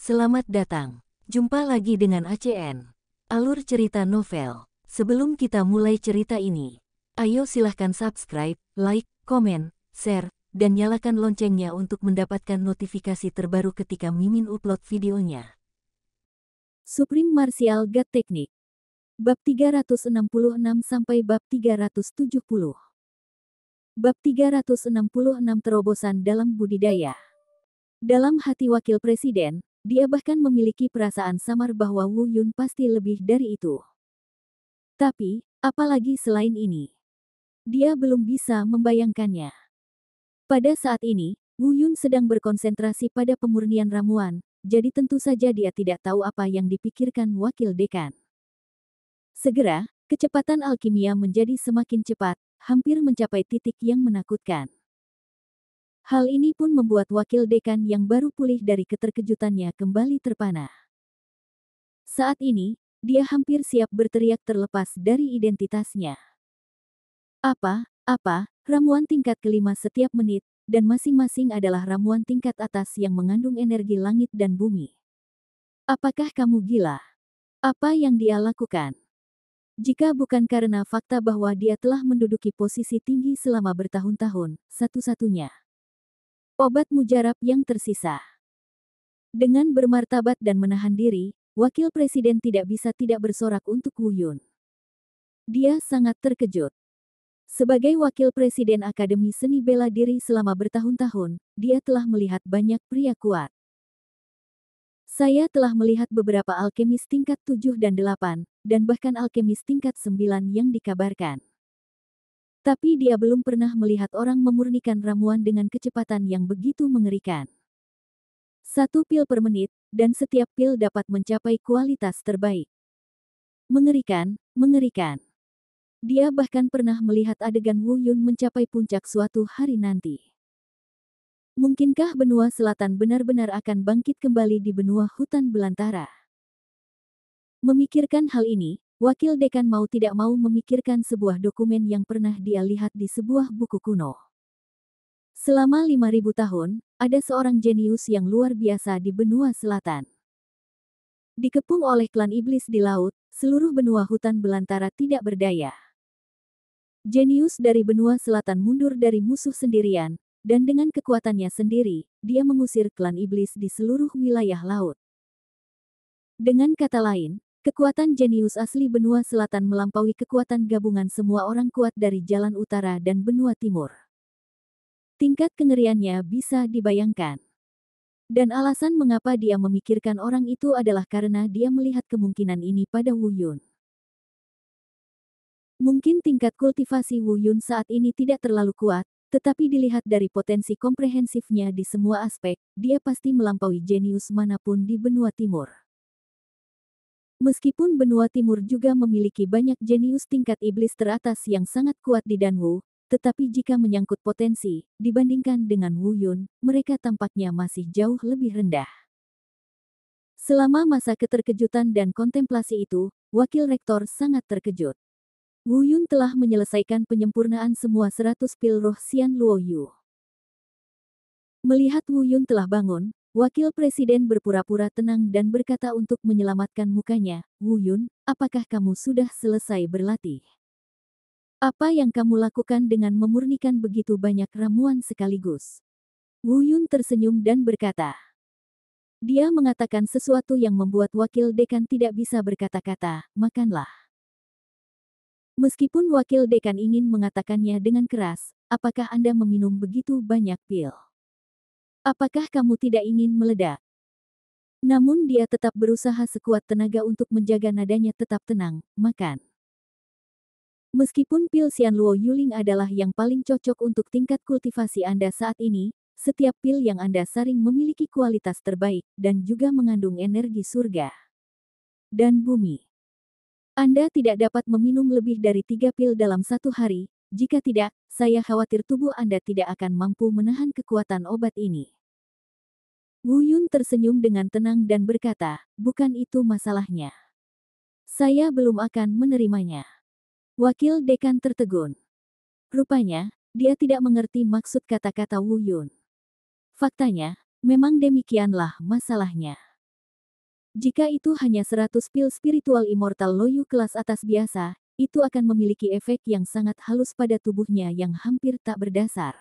Selamat datang. Jumpa lagi dengan ACN. Alur cerita novel. Sebelum kita mulai cerita ini, ayo silahkan subscribe, like, komen, share, dan nyalakan loncengnya untuk mendapatkan notifikasi terbaru ketika Mimin upload videonya. Supreme Martial God Technique. Bab 366 sampai bab 370. Bab 366 Terobosan dalam budidaya. Dalam hati wakil presiden, dia bahkan memiliki perasaan samar bahwa Wu Yun pasti lebih dari itu. Tapi, apalagi selain ini? Dia belum bisa membayangkannya. Pada saat ini, Wu Yun sedang berkonsentrasi pada pemurnian ramuan, jadi tentu saja dia tidak tahu apa yang dipikirkan wakil dekan. Segera, kecepatan alkimia menjadi semakin cepat, hampir mencapai titik yang menakutkan. Hal ini pun membuat wakil dekan yang baru pulih dari keterkejutannya kembali terpana. Saat ini, dia hampir siap berteriak terlepas dari identitasnya. Apa, ramuan tingkat kelima setiap menit, dan masing-masing adalah ramuan tingkat atas yang mengandung energi langit dan bumi. Apakah kamu gila? Apa yang dia lakukan? Jika bukan karena fakta bahwa dia telah menduduki posisi tinggi selama bertahun-tahun, satu-satunya obat mujarab yang tersisa. Dengan bermartabat dan menahan diri, wakil presiden tidak bisa tidak bersorak untuk Wu Yun. Dia sangat terkejut. Sebagai wakil presiden Akademi Seni Bela Diri selama bertahun-tahun, dia telah melihat banyak pria kuat. Saya telah melihat beberapa alkemis tingkat 7 dan 8, dan bahkan alkemis tingkat 9 yang dikabarkan. Tapi dia belum pernah melihat orang memurnikan ramuan dengan kecepatan yang begitu mengerikan. 1 pil per menit, dan setiap pil dapat mencapai kualitas terbaik. Mengerikan, mengerikan. Dia bahkan pernah melihat adegan Wu Yun mencapai puncak suatu hari nanti. Mungkinkah benua selatan benar-benar akan bangkit kembali di benua hutan belantara? Memikirkan hal ini, wakil dekan mau tidak mau memikirkan sebuah dokumen yang pernah dia lihat di sebuah buku kuno. Selama 5.000 tahun, ada seorang jenius yang luar biasa di benua selatan. Dikepung oleh klan iblis di laut, seluruh benua hutan belantara tidak berdaya. Jenius dari benua selatan mundur dari musuh sendirian, dan dengan kekuatannya sendiri, dia mengusir klan iblis di seluruh wilayah laut. Dengan kata lain, kekuatan jenius asli benua selatan melampaui kekuatan gabungan semua orang kuat dari jalan utara dan benua timur. Tingkat kengeriannya bisa dibayangkan. Dan alasan mengapa dia memikirkan orang itu adalah karena dia melihat kemungkinan ini pada Wu Yun. Mungkin tingkat kultivasi Wu Yun saat ini tidak terlalu kuat, tetapi dilihat dari potensi komprehensifnya di semua aspek, dia pasti melampaui jenius manapun di benua timur. Meskipun benua timur juga memiliki banyak jenius tingkat iblis teratas yang sangat kuat di Danwu, tetapi jika menyangkut potensi, dibandingkan dengan Wu Yun, mereka tampaknya masih jauh lebih rendah. Selama masa keterkejutan dan kontemplasi itu, wakil rektor sangat terkejut. Wu Yun telah menyelesaikan penyempurnaan semua 100 pil roh Xian Luo Yu. Melihat Wu Yun telah bangun, wakil presiden berpura-pura tenang dan berkata untuk menyelamatkan mukanya, "Wu Yun, apakah kamu sudah selesai berlatih? Apa yang kamu lakukan dengan memurnikan begitu banyak ramuan sekaligus?" Wu Yun tersenyum dan berkata. Dia mengatakan sesuatu yang membuat wakil dekan tidak bisa berkata-kata, "Makanlah." Meskipun wakil dekan ingin mengatakannya dengan keras, "Apakah Anda meminum begitu banyak pil? Apakah kamu tidak ingin meledak?" Namun dia tetap berusaha sekuat tenaga untuk menjaga nadanya tetap tenang, "Makan." Meskipun pil Xian Luo Yuling adalah yang paling cocok untuk tingkat kultivasi Anda saat ini, setiap pil yang Anda saring memiliki kualitas terbaik, dan juga mengandung energi surga dan bumi. Anda tidak dapat meminum lebih dari 3 pil dalam satu hari, jika tidak, saya khawatir tubuh Anda tidak akan mampu menahan kekuatan obat ini. Wu Yun tersenyum dengan tenang dan berkata, "Bukan itu masalahnya. Saya belum akan menerimanya." Wakil dekan tertegun. Rupanya, dia tidak mengerti maksud kata-kata Wu Yun. Faktanya, memang demikianlah masalahnya. Jika itu hanya 100 pil spiritual immortal loyu kelas atas biasa, itu akan memiliki efek yang sangat halus pada tubuhnya yang hampir tak berdasar.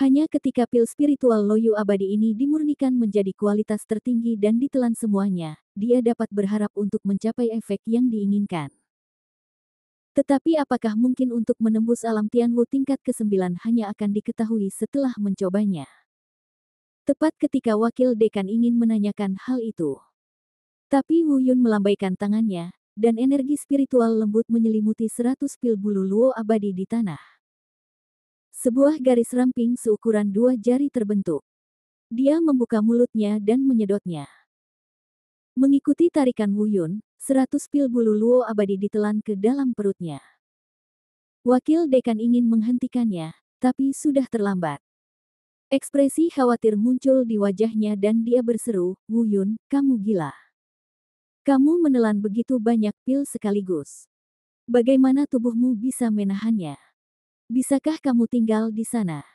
Hanya ketika pil spiritual loyu abadi ini dimurnikan menjadi kualitas tertinggi dan ditelan semuanya, dia dapat berharap untuk mencapai efek yang diinginkan. Tetapi apakah mungkin untuk menembus alam Tianwu tingkat ke-9 hanya akan diketahui setelah mencobanya. Tepat ketika wakil dekan ingin menanyakan hal itu. Tapi Wu Yun melambaikan tangannya, dan energi spiritual lembut menyelimuti 100 pil bulu luo abadi di tanah. Sebuah garis ramping seukuran 2 jari terbentuk. Dia membuka mulutnya dan menyedotnya. Mengikuti tarikan Wu Yun, 100 pil bulu luo abadi ditelan ke dalam perutnya. Wakil dekan ingin menghentikannya, tapi sudah terlambat. Ekspresi khawatir muncul di wajahnya dan dia berseru, "Wu Yun, kamu gila. Kamu menelan begitu banyak pil sekaligus. Bagaimana tubuhmu bisa menahannya? Bisakah kamu tinggal di sana?"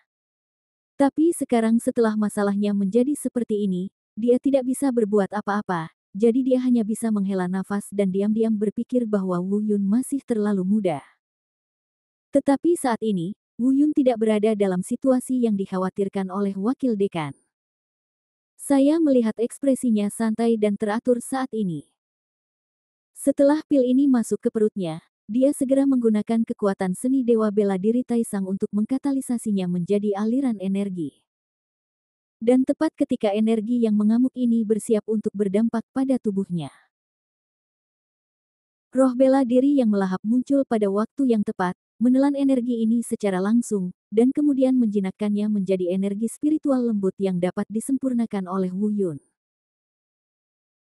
Tapi sekarang setelah masalahnya menjadi seperti ini, dia tidak bisa berbuat apa-apa, jadi dia hanya bisa menghela nafas dan diam-diam berpikir bahwa Wu Yun masih terlalu muda. Tetapi saat ini, Wu Yun tidak berada dalam situasi yang dikhawatirkan oleh wakil dekan. Saya melihat ekspresinya santai dan teratur saat ini. Setelah pil ini masuk ke perutnya, dia segera menggunakan kekuatan seni Dewa Bela Diri Taisang untuk mengkatalisasinya menjadi aliran energi. Dan tepat ketika energi yang mengamuk ini bersiap untuk berdampak pada tubuhnya. Roh bela diri yang melahap muncul pada waktu yang tepat, menelan energi ini secara langsung, dan kemudian menjinakkannya menjadi energi spiritual lembut yang dapat disempurnakan oleh Wu Yun.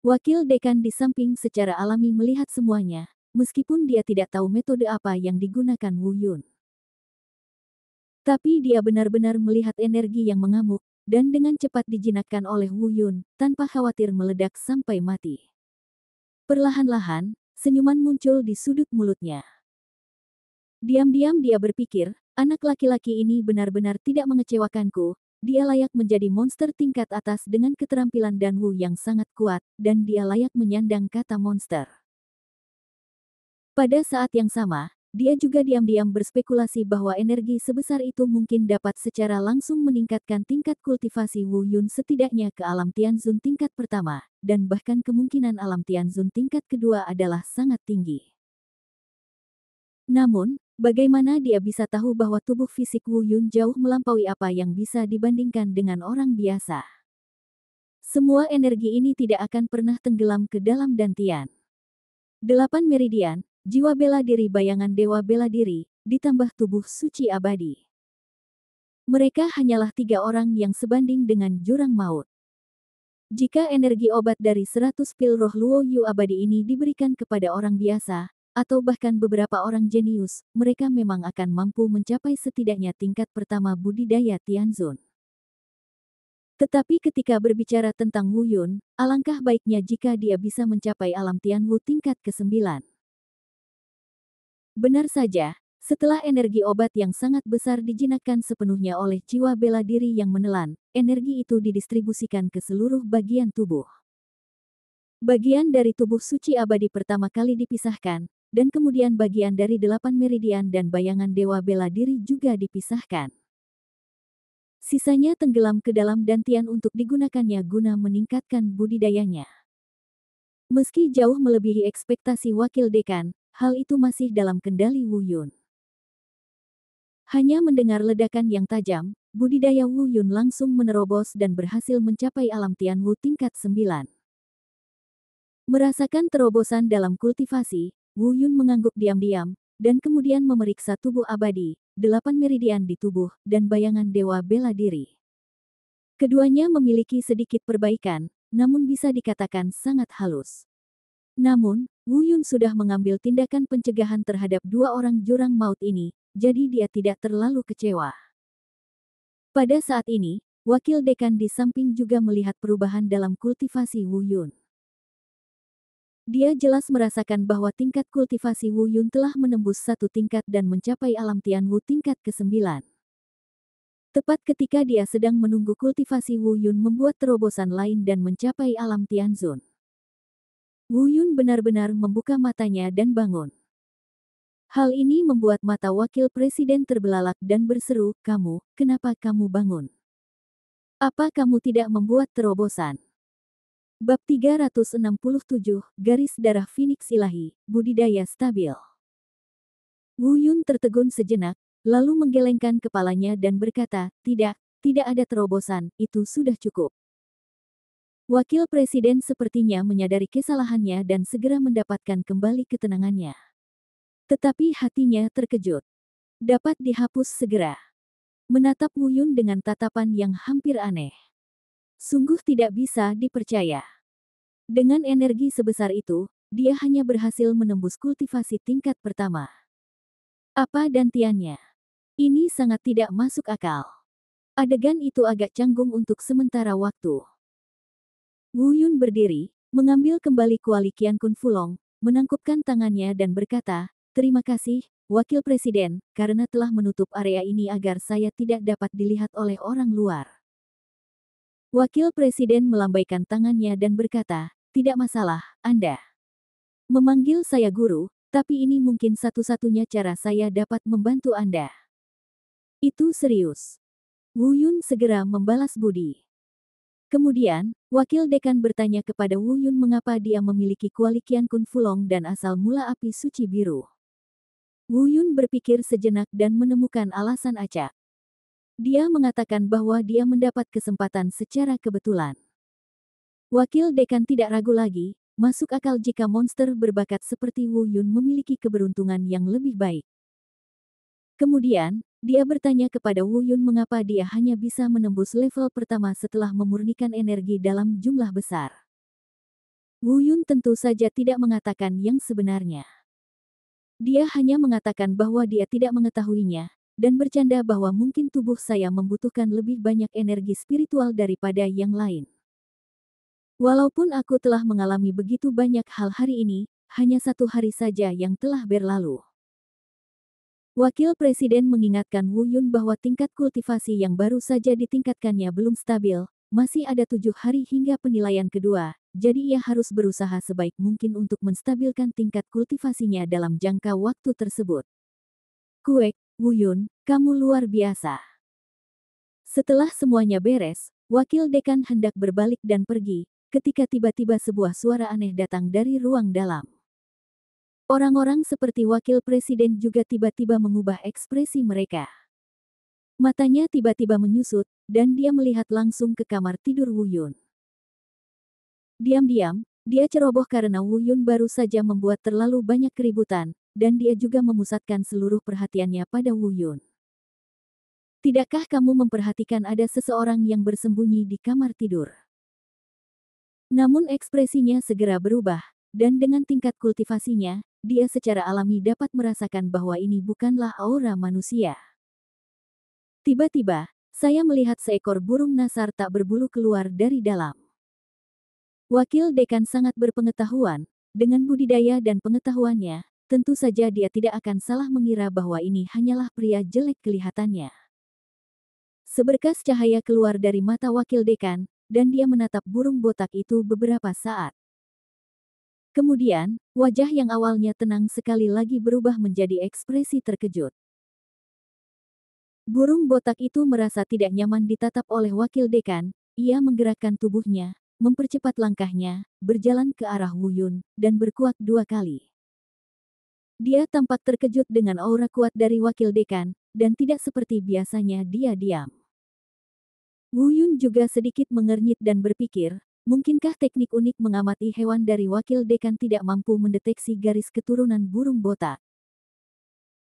Wakil dekan di samping secara alami melihat semuanya, meskipun dia tidak tahu metode apa yang digunakan Wu Yun. Tapi dia benar-benar melihat energi yang mengamuk, dan dengan cepat dijinakkan oleh Wu Yun, tanpa khawatir meledak sampai mati. Perlahan-lahan, senyuman muncul di sudut mulutnya. Diam-diam dia berpikir, anak laki-laki ini benar-benar tidak mengecewakanku, dia layak menjadi monster tingkat atas dengan keterampilan Danwu yang sangat kuat, dan dia layak menyandang kata monster. Pada saat yang sama, dia juga diam-diam berspekulasi bahwa energi sebesar itu mungkin dapat secara langsung meningkatkan tingkat kultivasi Wu Yun setidaknya ke alam Tianzun tingkat pertama, dan bahkan kemungkinan alam Tianzun tingkat kedua adalah sangat tinggi. Namun, bagaimana dia bisa tahu bahwa tubuh fisik Wu Yun jauh melampaui apa yang bisa dibandingkan dengan orang biasa? Semua energi ini tidak akan pernah tenggelam ke dalam dantian. 8 meridian, jiwa bela diri bayangan dewa bela diri, ditambah tubuh suci abadi. Mereka hanyalah 3 orang yang sebanding dengan jurang maut. Jika energi obat dari 100 pil roh Luo Yu abadi ini diberikan kepada orang biasa, atau bahkan beberapa orang jenius, mereka memang akan mampu mencapai setidaknya tingkat pertama budidaya Tianzun. Tetapi ketika berbicara tentang Wu Yun, alangkah baiknya jika dia bisa mencapai alam Tianwu tingkat ke-9. Benar saja, setelah energi obat yang sangat besar dijinakkan sepenuhnya oleh jiwa bela diri yang menelan, energi itu didistribusikan ke seluruh bagian tubuh. Bagian dari tubuh suci abadi pertama kali dipisahkan, dan kemudian bagian dari 8 meridian dan bayangan dewa bela diri juga dipisahkan. Sisanya tenggelam ke dalam dantian untuk digunakannya guna meningkatkan budidayanya. Meski jauh melebihi ekspektasi wakil dekan, hal itu masih dalam kendali Wu Yun. Hanya mendengar ledakan yang tajam, budidaya Wu Yun langsung menerobos dan berhasil mencapai alam Tianwu tingkat 9. Merasakan terobosan dalam kultivasi, Wu Yun mengangguk diam-diam, dan kemudian memeriksa tubuh abadi, 8 meridian di tubuh, dan bayangan dewa bela diri. Keduanya memiliki sedikit perbaikan, namun bisa dikatakan sangat halus. Namun, Wu Yun sudah mengambil tindakan pencegahan terhadap 2 orang jurang maut ini, jadi dia tidak terlalu kecewa. Pada saat ini, wakil dekan di samping juga melihat perubahan dalam kultivasi Wu Yun. Dia jelas merasakan bahwa tingkat kultivasi Wu Yun telah menembus 1 tingkat dan mencapai alam Tianwu tingkat ke-9. Tepat ketika dia sedang menunggu kultivasi Wu Yun membuat terobosan lain dan mencapai alam Tianzun. Wu Yun benar-benar membuka matanya dan bangun. Hal ini membuat mata wakil presiden terbelalak dan berseru, "Kamu, kenapa kamu bangun? Apa kamu tidak membuat terobosan?" Bab 367, Garis Darah Phoenix Ilahi, Budidaya Stabil. Wu Yun tertegun sejenak, lalu menggelengkan kepalanya dan berkata, tidak ada terobosan, itu sudah cukup. Wakil Presiden sepertinya menyadari kesalahannya dan segera mendapatkan kembali ketenangannya. Tetapi hatinya terkejut. Dapat dihapus segera. Menatap Wu Yun dengan tatapan yang hampir aneh. Sungguh tidak bisa dipercaya. Dengan energi sebesar itu, dia hanya berhasil menembus kultivasi tingkat pertama. Apa dantiannya? Ini sangat tidak masuk akal. Adegan itu agak canggung untuk sementara waktu. Wu Yun berdiri, mengambil kembali kuali Qian Kun Fulong, menangkupkan tangannya dan berkata, "Terima kasih, Wakil Presiden, karena telah menutup area ini agar saya tidak dapat dilihat oleh orang luar." Wakil Presiden melambaikan tangannya dan berkata, "Tidak masalah, Anda memanggil saya guru, tapi ini mungkin satu-satunya cara saya dapat membantu Anda." Itu serius. Wu Yun segera membalas budi. Kemudian, Wakil Dekan bertanya kepada Wu Yun mengapa dia memiliki kuali Qian Kun Fulong dan asal mula api suci biru. Wu Yun berpikir sejenak dan menemukan alasan acak. Dia mengatakan bahwa dia mendapat kesempatan secara kebetulan. Wakil Dekan tidak ragu lagi, masuk akal jika monster berbakat seperti Wu Yun memiliki keberuntungan yang lebih baik. Kemudian, dia bertanya kepada Wu Yun mengapa dia hanya bisa menembus level pertama setelah memurnikan energi dalam jumlah besar. Wu Yun tentu saja tidak mengatakan yang sebenarnya. Dia hanya mengatakan bahwa dia tidak mengetahuinya, dan bercanda bahwa mungkin tubuh saya membutuhkan lebih banyak energi spiritual daripada yang lain. Walaupun aku telah mengalami begitu banyak hal hari ini, hanya 1 hari saja yang telah berlalu. Wakil Presiden mengingatkan Wu Yun bahwa tingkat kultivasi yang baru saja ditingkatkannya belum stabil, masih ada 7 hari hingga penilaian kedua, jadi ia harus berusaha sebaik mungkin untuk menstabilkan tingkat kultivasinya dalam jangka waktu tersebut. "Kuek, Wu Yun, kamu luar biasa." Setelah semuanya beres, Wakil Dekan hendak berbalik dan pergi, ketika tiba-tiba sebuah suara aneh datang dari ruang dalam. Orang-orang seperti Wakil Presiden juga tiba-tiba mengubah ekspresi mereka. Matanya tiba-tiba menyusut, dan dia melihat langsung ke kamar tidur Wu Yun. Diam-diam, dia ceroboh karena Wu Yun baru saja membuat terlalu banyak keributan, dan dia juga memusatkan seluruh perhatiannya pada Wu Yun. "Tidakkah kamu memperhatikan ada seseorang yang bersembunyi di kamar tidur?" Namun ekspresinya segera berubah, dan dengan tingkat kultivasinya, dia secara alami dapat merasakan bahwa ini bukanlah aura manusia. Tiba-tiba, saya melihat seekor burung nasar tak berbulu keluar dari dalam. Wakil Dekan sangat berpengetahuan, dengan budidaya dan pengetahuannya, tentu saja dia tidak akan salah mengira bahwa ini hanyalah pria jelek kelihatannya. Seberkas cahaya keluar dari mata Wakil Dekan, dan dia menatap burung botak itu beberapa saat. Kemudian, wajah yang awalnya tenang sekali lagi berubah menjadi ekspresi terkejut. Burung botak itu merasa tidak nyaman ditatap oleh Wakil Dekan, ia menggerakkan tubuhnya, mempercepat langkahnya, berjalan ke arah Wu Yun, dan berkuak 2 kali. Dia tampak terkejut dengan aura kuat dari Wakil Dekan, dan tidak seperti biasanya dia diam. Wu Yun juga sedikit mengernyit dan berpikir, mungkinkah teknik unik mengamati hewan dari Wakil Dekan tidak mampu mendeteksi garis keturunan burung botak?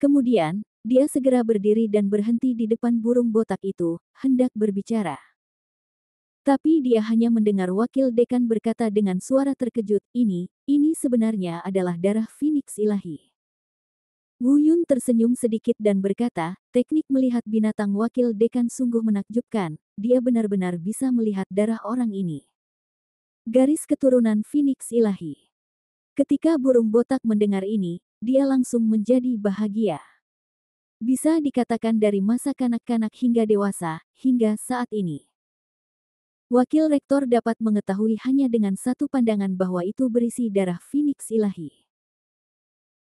Kemudian, dia segera berdiri dan berhenti di depan burung botak itu, hendak berbicara. Tapi dia hanya mendengar Wakil Dekan berkata dengan suara terkejut, ini sebenarnya adalah darah Phoenix Ilahi." Wu Yun tersenyum sedikit dan berkata, "Teknik melihat binatang Wakil Dekan sungguh menakjubkan, dia benar-benar bisa melihat darah orang ini. Garis keturunan Phoenix Ilahi." Ketika burung botak mendengar ini, dia langsung menjadi bahagia. Bisa dikatakan dari masa kanak-kanak hingga dewasa, hingga saat ini. Wakil rektor dapat mengetahui hanya dengan satu pandangan bahwa itu berisi darah Phoenix ilahi.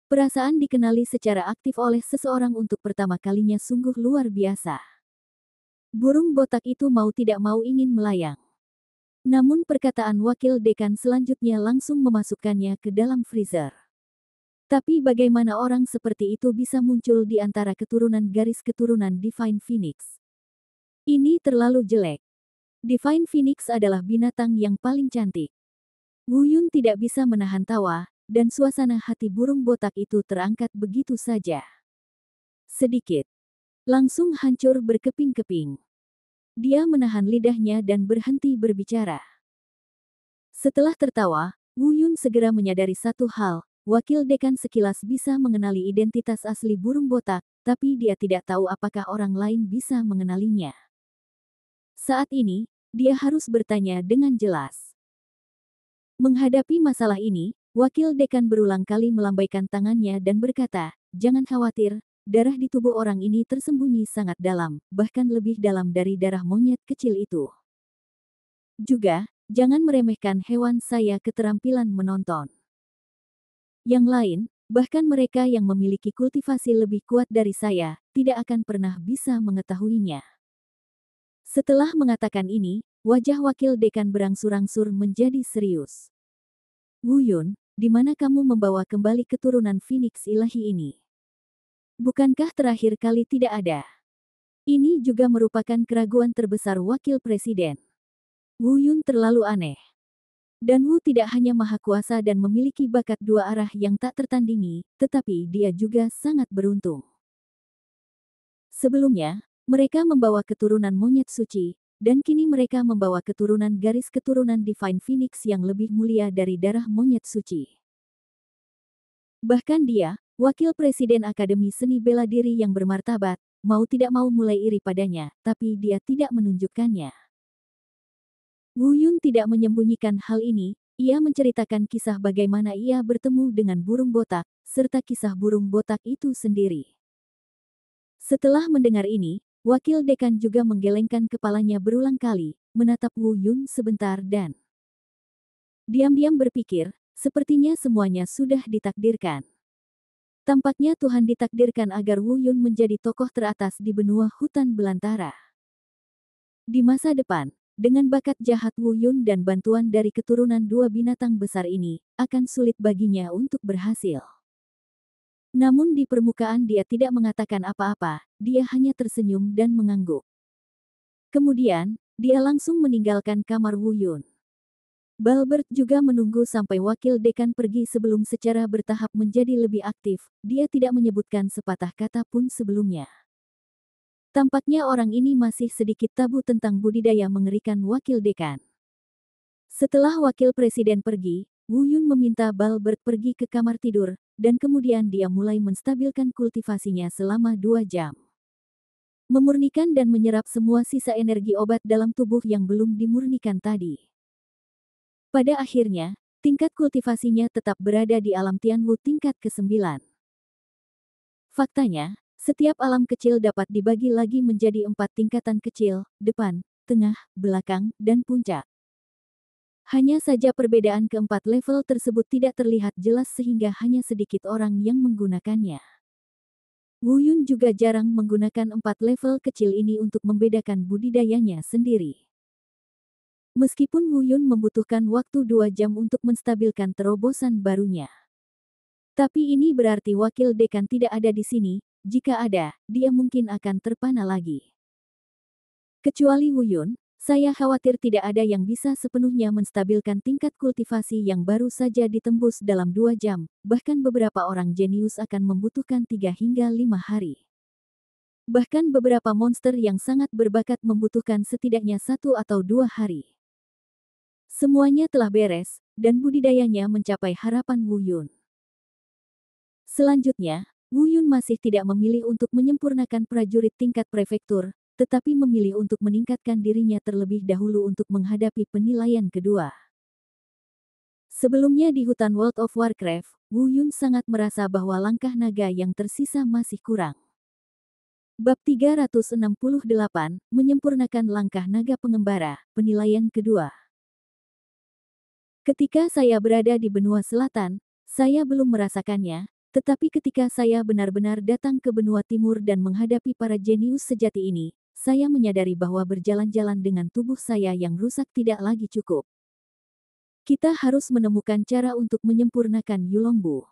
Perasaan dikenali secara aktif oleh seseorang untuk pertama kalinya sungguh luar biasa. Burung botak itu mau tidak mau ingin melayang. Namun perkataan wakil dekan selanjutnya langsung memasukkannya ke dalam freezer. Tapi bagaimana orang seperti itu bisa muncul di antara keturunan garis keturunan Divine Phoenix? Ini terlalu jelek. Divine Phoenix adalah binatang yang paling cantik. Wu Yun tidak bisa menahan tawa, dan suasana hati burung botak itu terangkat begitu saja. Sedikit. Langsung hancur berkeping-keping. Dia menahan lidahnya dan berhenti berbicara. Setelah tertawa, Wu Yun segera menyadari satu hal, wakil dekan sekilas bisa mengenali identitas asli burung botak, tapi dia tidak tahu apakah orang lain bisa mengenalinya. Saat ini, dia harus bertanya dengan jelas. Menghadapi masalah ini, wakil dekan berulang kali melambaikan tangannya dan berkata, "Jangan khawatir, darah di tubuh orang ini tersembunyi sangat dalam, bahkan lebih dalam dari darah monyet kecil itu. Juga, jangan meremehkan hewan saya keterampilan menonton. Yang lain, bahkan mereka yang memiliki kultivasi lebih kuat dari saya, tidak akan pernah bisa mengetahuinya." Setelah mengatakan ini, wajah wakil dekan berangsur-angsur menjadi serius. "Wu Yun, di mana kamu membawa kembali keturunan Phoenix ilahi ini? Bukankah terakhir kali tidak ada?" Ini juga merupakan keraguan terbesar wakil presiden. Wu Yun terlalu aneh. Dan Wu tidak hanya maha kuasa dan memiliki bakat dua arah yang tak tertandingi, tetapi dia juga sangat beruntung. Sebelumnya, mereka membawa keturunan monyet suci, dan kini mereka membawa keturunan garis keturunan Divine Phoenix yang lebih mulia dari darah monyet suci. Bahkan dia, wakil presiden Akademi Seni Bela Diri yang bermartabat, mau tidak mau mulai iri padanya, tapi dia tidak menunjukkannya. Wu Yun tidak menyembunyikan hal ini, ia menceritakan kisah bagaimana ia bertemu dengan burung botak, serta kisah burung botak itu sendiri. Setelah mendengar ini, wakil dekan juga menggelengkan kepalanya berulang kali, menatap Wu Yun sebentar dan diam-diam berpikir, sepertinya semuanya sudah ditakdirkan. Tampaknya Tuhan ditakdirkan agar Wu Yun menjadi tokoh teratas di benua hutan belantara. Di masa depan, dengan bakat jahat Wu Yun dan bantuan dari keturunan dua binatang besar ini, akan sulit baginya untuk berhasil. Namun di permukaan dia tidak mengatakan apa-apa, dia hanya tersenyum dan mengangguk. Kemudian, dia langsung meninggalkan kamar Wu Yun. Balbert juga menunggu sampai wakil dekan pergi sebelum secara bertahap menjadi lebih aktif, dia tidak menyebutkan sepatah kata pun sebelumnya. Tampaknya orang ini masih sedikit tabu tentang budidaya mengerikan wakil dekan. Setelah wakil presiden pergi, Wu Yun meminta Balbert pergi ke kamar tidur, dan kemudian dia mulai menstabilkan kultivasinya selama 2 jam. Memurnikan dan menyerap semua sisa energi obat dalam tubuh yang belum dimurnikan tadi. Pada akhirnya, tingkat kultivasinya tetap berada di alam Tianwu tingkat ke-9. Faktanya, setiap alam kecil dapat dibagi lagi menjadi 4 tingkatan kecil, depan, tengah, belakang, dan puncak. Hanya saja perbedaan keempat level tersebut tidak terlihat jelas sehingga hanya sedikit orang yang menggunakannya. Wu Yun juga jarang menggunakan 4 level kecil ini untuk membedakan budidayanya sendiri. Meskipun Wu Yun membutuhkan waktu 2 jam untuk menstabilkan terobosan barunya. Tapi ini berarti wakil dekan tidak ada di sini, jika ada, dia mungkin akan terpana lagi. Kecuali Wu Yun, saya khawatir tidak ada yang bisa sepenuhnya menstabilkan tingkat kultivasi yang baru saja ditembus dalam 2 jam, bahkan beberapa orang jenius akan membutuhkan 3 hingga 5 hari. Bahkan beberapa monster yang sangat berbakat membutuhkan setidaknya 1 atau 2 hari. Semuanya telah beres, dan budidayanya mencapai harapan Wu Yun. Selanjutnya, Wu Yun masih tidak memilih untuk menyempurnakan prajurit tingkat prefektur, tetapi memilih untuk meningkatkan dirinya terlebih dahulu untuk menghadapi penilaian kedua. Sebelumnya di hutan World of Warcraft, Wu Yun sangat merasa bahwa langkah naga yang tersisa masih kurang. Bab 368, menyempurnakan langkah naga pengembara, penilaian kedua. Ketika saya berada di benua selatan, saya belum merasakannya, tetapi ketika saya benar-benar datang ke benua timur dan menghadapi para jenius sejati ini, saya menyadari bahwa berjalan-jalan dengan tubuh saya yang rusak tidak lagi cukup. Kita harus menemukan cara untuk menyempurnakan Yulongbu.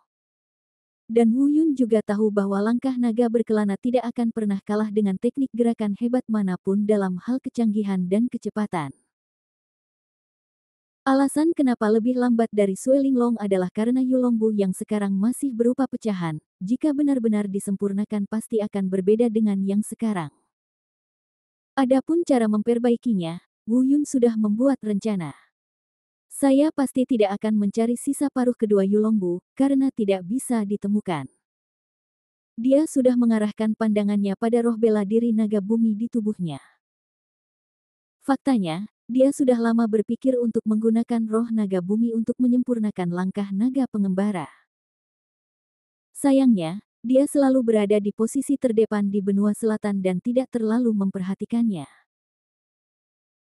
Dan Wu Yun juga tahu bahwa langkah naga berkelana tidak akan pernah kalah dengan teknik gerakan hebat manapun dalam hal kecanggihan dan kecepatan. Alasan kenapa lebih lambat dari Sue Linglong adalah karena Yulongbu yang sekarang masih berupa pecahan, jika benar-benar disempurnakan pasti akan berbeda dengan yang sekarang. Adapun cara memperbaikinya, Wu Yun sudah membuat rencana. Saya pasti tidak akan mencari sisa paruh kedua Yulongbu, karena tidak bisa ditemukan. Dia sudah mengarahkan pandangannya pada roh bela diri naga bumi di tubuhnya. Faktanya, dia sudah lama berpikir untuk menggunakan roh naga bumi untuk menyempurnakan langkah naga pengembara. Sayangnya, dia selalu berada di posisi terdepan di benua selatan dan tidak terlalu memperhatikannya.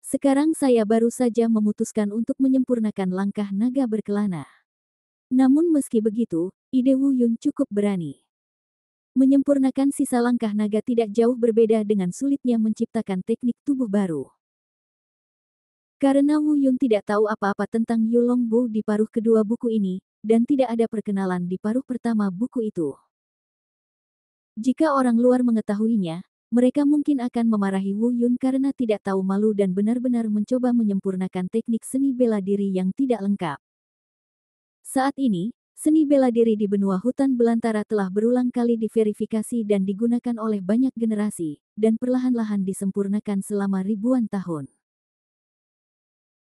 Sekarang saya baru saja memutuskan untuk menyempurnakan langkah naga berkelana. Namun meski begitu, ide Wu Yun cukup berani. Menyempurnakan sisa langkah naga tidak jauh berbeda dengan sulitnya menciptakan teknik tubuh baru. Karena Wu Yun tidak tahu apa-apa tentang Yulongbu di paruh kedua buku ini, dan tidak ada perkenalan di paruh pertama buku itu. Jika orang luar mengetahuinya, mereka mungkin akan memarahi Wu Yun karena tidak tahu malu dan benar-benar mencoba menyempurnakan teknik seni bela diri yang tidak lengkap. Saat ini, seni bela diri di benua hutan belantara telah berulang kali diverifikasi dan digunakan oleh banyak generasi, dan perlahan-lahan disempurnakan selama ribuan tahun.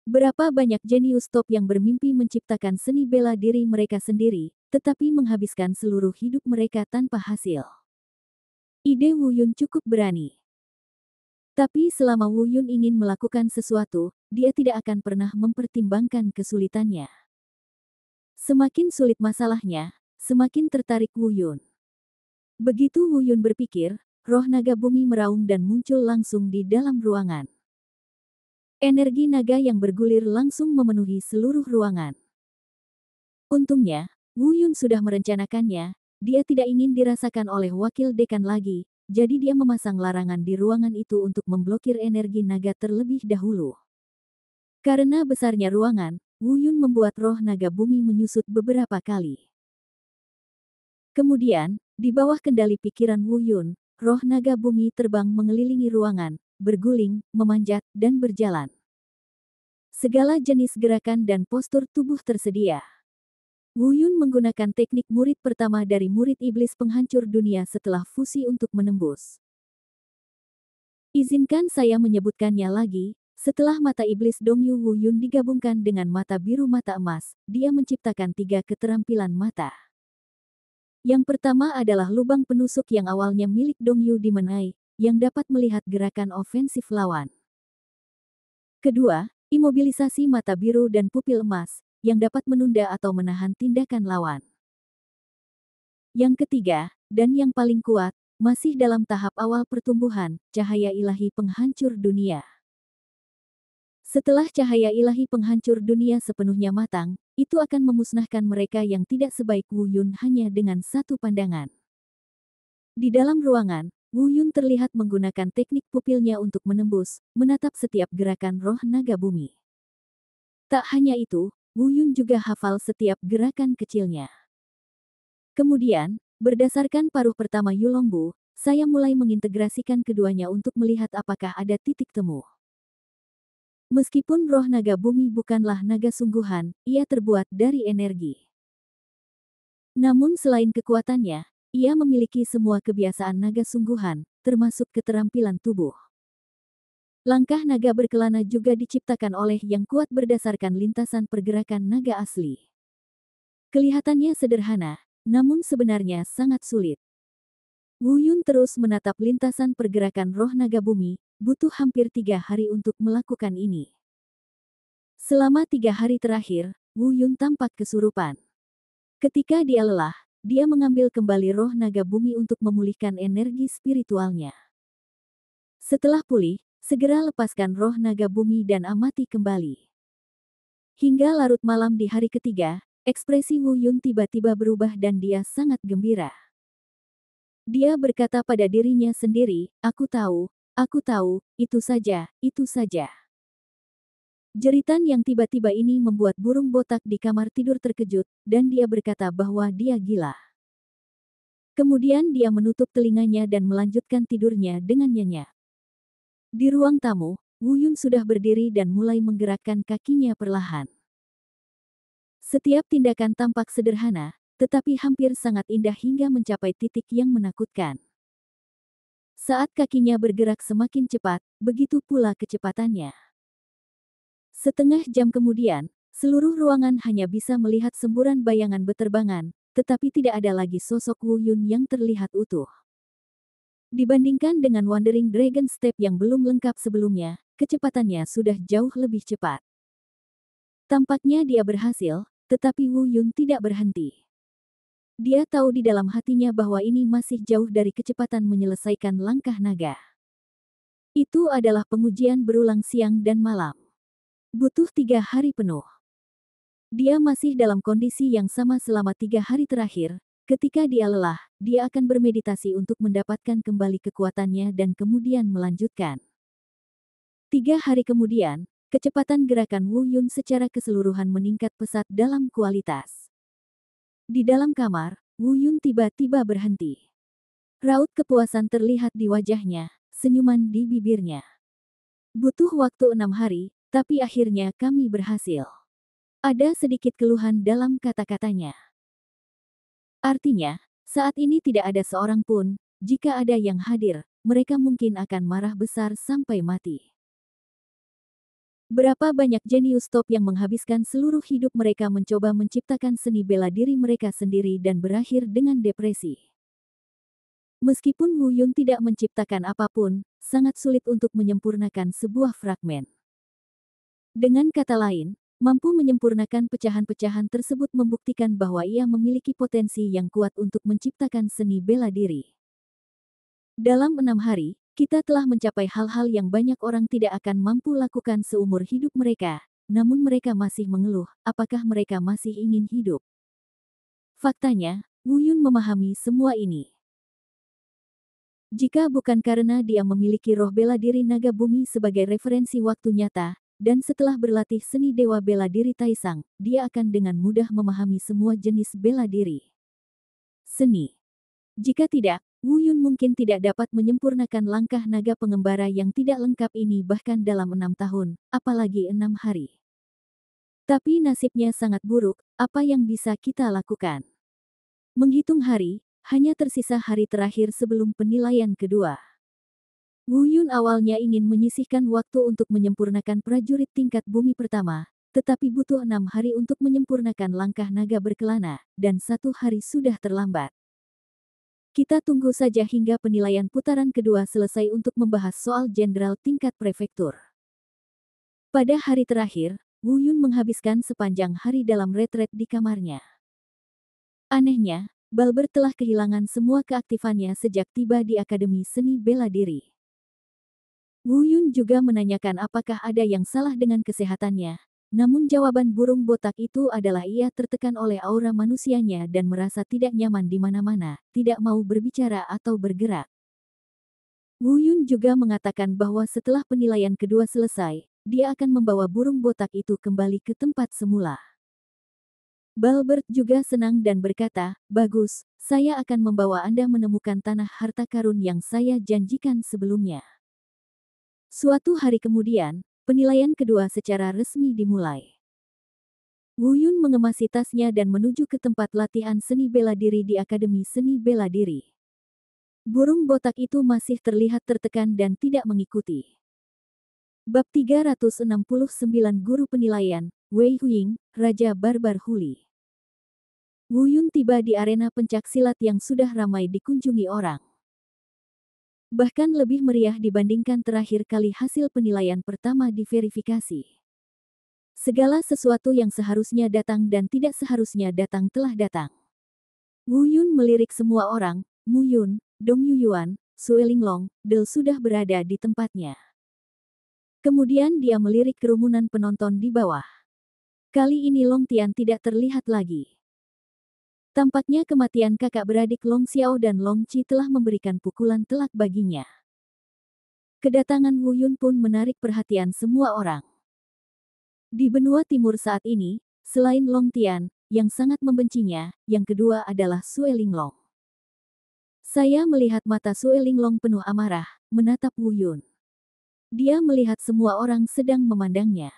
Berapa banyak jenius top yang bermimpi menciptakan seni bela diri mereka sendiri, tetapi menghabiskan seluruh hidup mereka tanpa hasil. Ide Wu Yun cukup berani. Tapi selama Wu Yun ingin melakukan sesuatu, dia tidak akan pernah mempertimbangkan kesulitannya. Semakin sulit masalahnya, semakin tertarik Wu Yun. Begitu Wu Yun berpikir, roh naga bumi meraung dan muncul langsung di dalam ruangan. Energi naga yang bergulir langsung memenuhi seluruh ruangan. Untungnya, Wu Yun sudah merencanakannya. Dia tidak ingin dirasakan oleh wakil dekan lagi, jadi dia memasang larangan di ruangan itu untuk memblokir energi naga terlebih dahulu. Karena besarnya ruangan, Wu Yun membuat roh naga bumi menyusut beberapa kali. Kemudian, di bawah kendali pikiran Wu Yun, roh naga bumi terbang mengelilingi ruangan, berguling, memanjat, dan berjalan. Segala jenis gerakan dan postur tubuh tersedia. Wu Yun menggunakan teknik murid pertama dari murid iblis penghancur dunia setelah fusi untuk menembus. Izinkan saya menyebutkannya lagi, setelah mata iblis Dongyu Wu Yun digabungkan dengan mata biru mata emas, dia menciptakan 3 keterampilan mata. Yang pertama adalah lubang penusuk yang awalnya milik Dongyu Demon Eye, yang dapat melihat gerakan ofensif lawan. Kedua, imobilisasi mata biru dan pupil emas, yang dapat menunda atau menahan tindakan lawan. Yang ketiga, dan yang paling kuat, masih dalam tahap awal pertumbuhan, cahaya ilahi penghancur dunia. Setelah cahaya ilahi penghancur dunia sepenuhnya matang, itu akan memusnahkan mereka yang tidak sebaik Wu Yun hanya dengan satu pandangan. Di dalam ruangan, Wu Yun terlihat menggunakan teknik pupilnya untuk menembus, menatap setiap gerakan roh naga bumi. Tak hanya itu, Wu Yun juga hafal setiap gerakan kecilnya. Kemudian, berdasarkan paruh pertama Yulongbu, saya mulai mengintegrasikan keduanya untuk melihat apakah ada titik temu. Meskipun roh naga bumi bukanlah naga sungguhan, ia terbuat dari energi. Namun selain kekuatannya, ia memiliki semua kebiasaan naga sungguhan, termasuk keterampilan tubuh. Langkah naga berkelana juga diciptakan oleh yang kuat berdasarkan lintasan pergerakan naga asli. Kelihatannya sederhana, namun sebenarnya sangat sulit. Wu Yun terus menatap lintasan pergerakan roh naga bumi, butuh hampir 3 hari untuk melakukan ini. Selama 3 hari terakhir, Wu Yun tampak kesurupan. Ketika dia lelah, dia mengambil kembali roh naga bumi untuk memulihkan energi spiritualnya. Setelah pulih, segera lepaskan roh naga bumi dan amati kembali. Hingga larut malam di hari ketiga, ekspresi Wu Yun tiba-tiba berubah dan dia sangat gembira. Dia berkata pada dirinya sendiri, aku tahu, itu saja, itu saja. Jeritan yang tiba-tiba ini membuat burung botak di kamar tidur terkejut, dan dia berkata bahwa dia gila. Kemudian dia menutup telinganya dan melanjutkan tidurnya dengan nyenyak. Di ruang tamu, Wu Yun sudah berdiri dan mulai menggerakkan kakinya perlahan. Setiap tindakan tampak sederhana, tetapi hampir sangat indah hingga mencapai titik yang menakutkan. Saat kakinya bergerak semakin cepat, begitu pula kecepatannya. Setengah jam kemudian, seluruh ruangan hanya bisa melihat semburan bayangan beterbangan, tetapi tidak ada lagi sosok Wu Yun yang terlihat utuh. Dibandingkan dengan Wandering Dragon Step yang belum lengkap sebelumnya, kecepatannya sudah jauh lebih cepat. Tampaknya dia berhasil, tetapi Wu Yun tidak berhenti. Dia tahu di dalam hatinya bahwa ini masih jauh dari kecepatan menyelesaikan langkah naga. Itu adalah pengujian berulang siang dan malam. Butuh 3 hari penuh. Dia masih dalam kondisi yang sama selama 3 hari terakhir. Ketika dia lelah, dia akan bermeditasi untuk mendapatkan kembali kekuatannya dan kemudian melanjutkan. 3 hari kemudian, kecepatan gerakan Wu Yun secara keseluruhan meningkat pesat dalam kualitas. Di dalam kamar, Wu Yun tiba-tiba berhenti. Raut kepuasan terlihat di wajahnya, senyuman di bibirnya. Butuh waktu 6 hari, tapi akhirnya kami berhasil. Ada sedikit keluhan dalam kata-katanya. Artinya, saat ini tidak ada seorang pun, jika ada yang hadir, mereka mungkin akan marah besar sampai mati. Berapa banyak jenius top yang menghabiskan seluruh hidup mereka mencoba menciptakan seni bela diri mereka sendiri dan berakhir dengan depresi. Meskipun Wu Yun tidak menciptakan apapun, sangat sulit untuk menyempurnakan sebuah fragmen. Dengan kata lain, mampu menyempurnakan pecahan-pecahan tersebut membuktikan bahwa ia memiliki potensi yang kuat untuk menciptakan seni bela diri. Dalam 6 hari, kita telah mencapai hal-hal yang banyak orang tidak akan mampu lakukan seumur hidup mereka, namun mereka masih mengeluh, apakah mereka masih ingin hidup. Faktanya, Wu Yun memahami semua ini. Jika bukan karena dia memiliki roh bela diri naga bumi sebagai referensi waktu nyata, dan setelah berlatih seni dewa bela diri Taisang, dia akan dengan mudah memahami semua jenis bela diri. Seni. Jika tidak, Wu Yun mungkin tidak dapat menyempurnakan langkah naga pengembara yang tidak lengkap ini bahkan dalam 6 tahun, apalagi 6 hari. Tapi nasibnya sangat buruk, apa yang bisa kita lakukan? Menghitung hari, hanya tersisa hari terakhir sebelum penilaian kedua. Wu Yun awalnya ingin menyisihkan waktu untuk menyempurnakan prajurit tingkat bumi pertama, tetapi butuh 6 hari untuk menyempurnakan langkah naga berkelana, dan 1 hari sudah terlambat. Kita tunggu saja hingga penilaian putaran kedua selesai untuk membahas soal jenderal tingkat prefektur. Pada hari terakhir, Wu Yun menghabiskan sepanjang hari dalam retret di kamarnya. Anehnya, Balbert telah kehilangan semua keaktifannya sejak tiba di Akademi Seni Bela Diri. Wu Yun juga menanyakan apakah ada yang salah dengan kesehatannya, namun jawaban burung botak itu adalah ia tertekan oleh aura manusianya dan merasa tidak nyaman di mana-mana, tidak mau berbicara atau bergerak. Wu Yun juga mengatakan bahwa setelah penilaian kedua selesai, dia akan membawa burung botak itu kembali ke tempat semula. Balbert juga senang dan berkata, "Bagus, saya akan membawa Anda menemukan tanah harta karun yang saya janjikan sebelumnya." Suatu hari kemudian, penilaian kedua secara resmi dimulai. Wu Yun mengemasi tasnya dan menuju ke tempat latihan seni bela diri di Akademi Seni Bela Diri. Burung botak itu masih terlihat tertekan dan tidak mengikuti. Bab 369 Guru Penilaian, Wei Huiying, Raja Barbar Huli. Wu Yun tiba di arena pencaksilat yang sudah ramai dikunjungi orang. Bahkan lebih meriah dibandingkan terakhir kali hasil penilaian pertama diverifikasi. Segala sesuatu yang seharusnya datang dan tidak seharusnya datang telah datang. Wu Yun melirik semua orang, Mu Yun, Dong Yuyuan, Sue Linglong, Del sudah berada di tempatnya. Kemudian dia melirik kerumunan penonton di bawah. Kali ini Long Tian tidak terlihat lagi. Tampaknya kematian kakak beradik Long Xiao dan Long Qi telah memberikan pukulan telak baginya. Kedatangan Wu Yun pun menarik perhatian semua orang. Di benua timur saat ini, selain Long Tian, yang sangat membencinya, yang kedua adalah Sue Linglong. Saya melihat mata Sue Linglong penuh amarah, menatap Wu Yun. Dia melihat semua orang sedang memandangnya.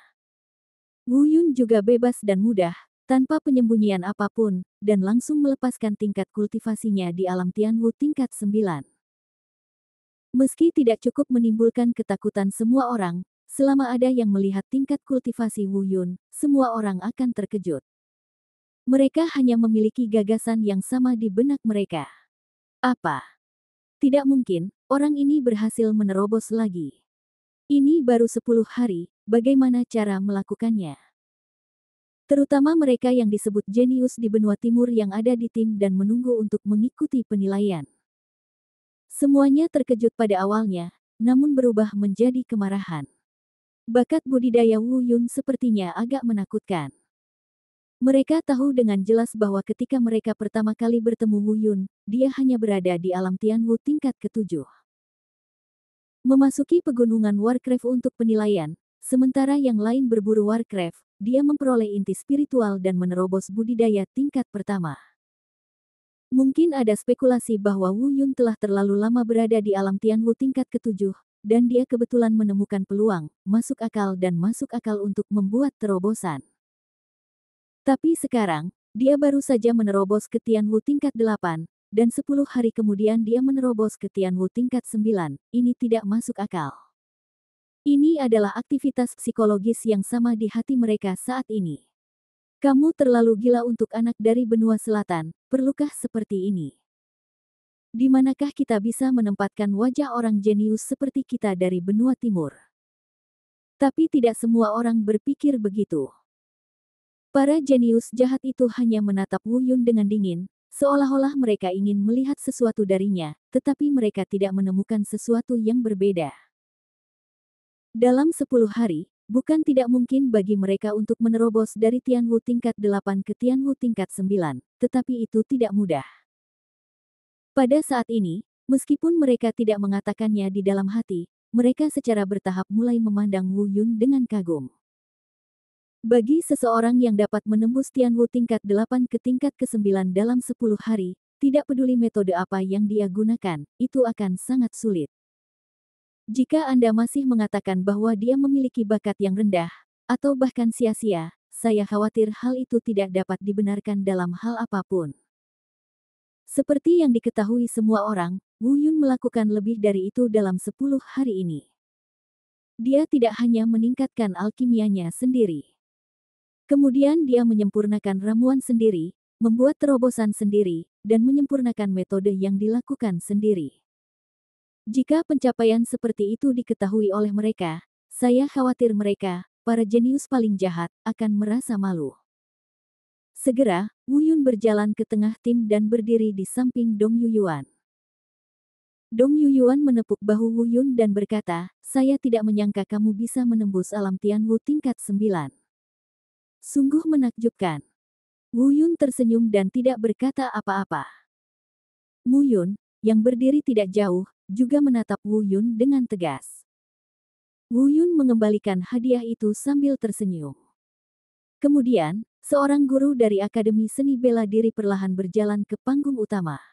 Wu Yun juga bebas dan mudah, tanpa penyembunyian apapun, dan langsung melepaskan tingkat kultivasinya di alam Tianwu tingkat 9. Meski tidak cukup menimbulkan ketakutan semua orang, selama ada yang melihat tingkat kultivasi Wu Yun, semua orang akan terkejut. Mereka hanya memiliki gagasan yang sama di benak mereka. Apa? Tidak mungkin, orang ini berhasil menerobos lagi. Ini baru 10 hari, bagaimana cara melakukannya? Terutama mereka yang disebut jenius di benua timur yang ada di tim dan menunggu untuk mengikuti penilaian. Semuanya terkejut pada awalnya, namun berubah menjadi kemarahan. Bakat budidaya Wu Yun sepertinya agak menakutkan. Mereka tahu dengan jelas bahwa ketika mereka pertama kali bertemu Wu Yun, dia hanya berada di alam Tianwu tingkat ke-7. Memasuki pegunungan Warcraft untuk penilaian, sementara yang lain berburu Warcraft, dia memperoleh inti spiritual dan menerobos budidaya tingkat pertama. Mungkin ada spekulasi bahwa Wu Yun telah terlalu lama berada di alam Tianwu tingkat ke-7, dan dia kebetulan menemukan peluang, masuk akal untuk membuat terobosan. Tapi sekarang, dia baru saja menerobos ke Tianwu tingkat 8, dan 10 hari kemudian dia menerobos ke Tianwu tingkat 9, ini tidak masuk akal. Ini adalah aktivitas psikologis yang sama di hati mereka saat ini. Kamu terlalu gila untuk anak dari benua selatan, perlukah seperti ini? Di manakah kita bisa menempatkan wajah orang jenius seperti kita dari benua timur? Tapi tidak semua orang berpikir begitu. Para jenius jahat itu hanya menatap Wu Yun dengan dingin, seolah-olah mereka ingin melihat sesuatu darinya, tetapi mereka tidak menemukan sesuatu yang berbeda. Dalam 10 hari, bukan tidak mungkin bagi mereka untuk menerobos dari Tianwu tingkat 8 ke Tianwu tingkat 9, tetapi itu tidak mudah. Pada saat ini, meskipun mereka tidak mengatakannya di dalam hati, mereka secara bertahap mulai memandang Wu Yun dengan kagum. Bagi seseorang yang dapat menembus Tianwu tingkat 8 ke tingkat ke-9 dalam 10 hari, tidak peduli metode apa yang dia gunakan, itu akan sangat sulit. Jika Anda masih mengatakan bahwa dia memiliki bakat yang rendah, atau bahkan sia-sia, saya khawatir hal itu tidak dapat dibenarkan dalam hal apapun. Seperti yang diketahui semua orang, Wu Yun melakukan lebih dari itu dalam 10 hari ini. Dia tidak hanya meningkatkan alkimianya sendiri. Kemudian dia menyempurnakan ramuan sendiri, membuat terobosan sendiri, dan menyempurnakan metode yang dilakukan sendiri. Jika pencapaian seperti itu diketahui oleh mereka, saya khawatir mereka, para jenius paling jahat, akan merasa malu. Segera, Wu Yun berjalan ke tengah tim dan berdiri di samping Dong Yuyuan. Dong Yuyuan menepuk bahu Wu Yun dan berkata, saya tidak menyangka kamu bisa menembus alam Tianwu tingkat 9. Sungguh menakjubkan. Wu Yun tersenyum dan tidak berkata apa-apa. Wu Yun, yang berdiri tidak jauh, juga menatap Wu Yun dengan tegas. Wu Yun mengembalikan hadiah itu sambil tersenyum. Kemudian, seorang guru dari Akademi Seni Bela Diri perlahan berjalan ke panggung utama.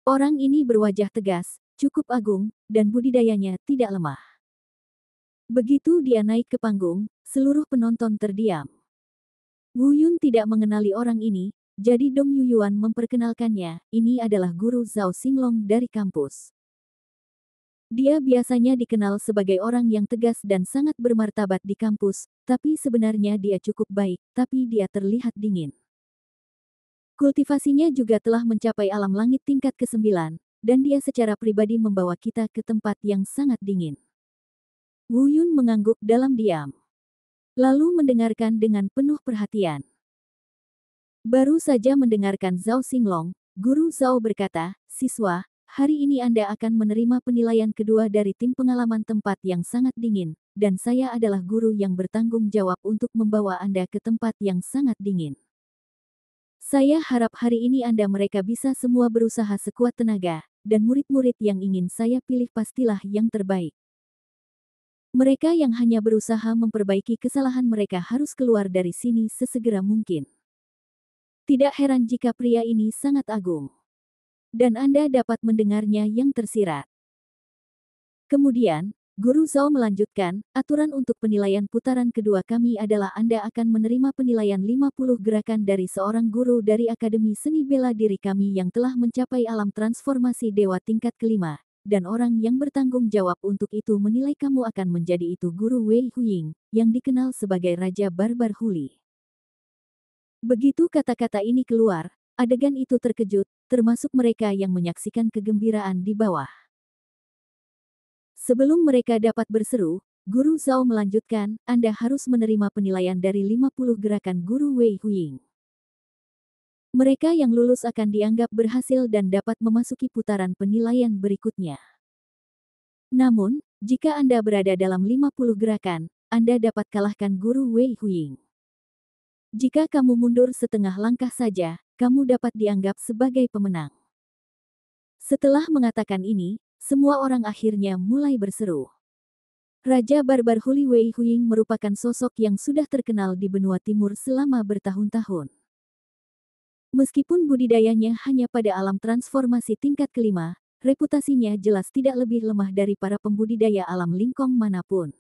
Orang ini berwajah tegas, cukup agung, dan budidayanya tidak lemah. Begitu dia naik ke panggung, seluruh penonton terdiam. Wu Yun tidak mengenali orang ini, jadi Dong Yuyuan memperkenalkannya, ini adalah guru Zhao Xinglong dari kampus. Dia biasanya dikenal sebagai orang yang tegas dan sangat bermartabat di kampus, tapi sebenarnya dia cukup baik, tapi dia terlihat dingin. Kultivasinya juga telah mencapai alam langit tingkat ke-9, dan dia secara pribadi membawa kita ke tempat yang sangat dingin. Wu Yun mengangguk dalam diam. Lalu mendengarkan dengan penuh perhatian. Baru saja mendengarkan Zhao Xinglong, guru Zhao berkata, siswa, Hari ini Anda akan menerima penilaian kedua dari tim pengalaman tempat yang sangat dingin, dan saya adalah guru yang bertanggung jawab untuk membawa Anda ke tempat yang sangat dingin. Saya harap hari ini mereka bisa semua berusaha sekuat tenaga, dan murid-murid yang ingin saya pilih pastilah yang terbaik. Mereka yang hanya berusaha memperbaiki kesalahan mereka harus keluar dari sini sesegera mungkin. Tidak heran jika pria ini sangat agung. Dan Anda dapat mendengarnya yang tersirat. Kemudian, Guru Zhao melanjutkan, aturan untuk penilaian putaran kedua kami adalah Anda akan menerima penilaian 50 gerakan dari seorang guru dari Akademi Seni Bela Diri kami yang telah mencapai alam transformasi dewa tingkat kelima. Dan orang yang bertanggung jawab untuk itu menilai kamu akan menjadi itu Guru Wei Huying, yang dikenal sebagai Raja Barbar Huli. Begitu kata-kata ini keluar, adegan itu terkejut, termasuk mereka yang menyaksikan kegembiraan di bawah. Sebelum mereka dapat berseru, Guru Zhao melanjutkan, Anda harus menerima penilaian dari 50 gerakan Guru Wei Huying. Mereka yang lulus akan dianggap berhasil dan dapat memasuki putaran penilaian berikutnya. Namun, jika Anda berada dalam 50 gerakan, Anda dapat kalahkan Guru Wei Huying. Jika kamu mundur setengah langkah saja, kamu dapat dianggap sebagai pemenang. Setelah mengatakan ini, semua orang akhirnya mulai berseru. Raja Barbar Huli Wei Huying merupakan sosok yang sudah terkenal di benua timur selama bertahun-tahun. Meskipun budidayanya hanya pada alam transformasi tingkat kelima, reputasinya jelas tidak lebih lemah dari para pembudidaya alam lingkong manapun.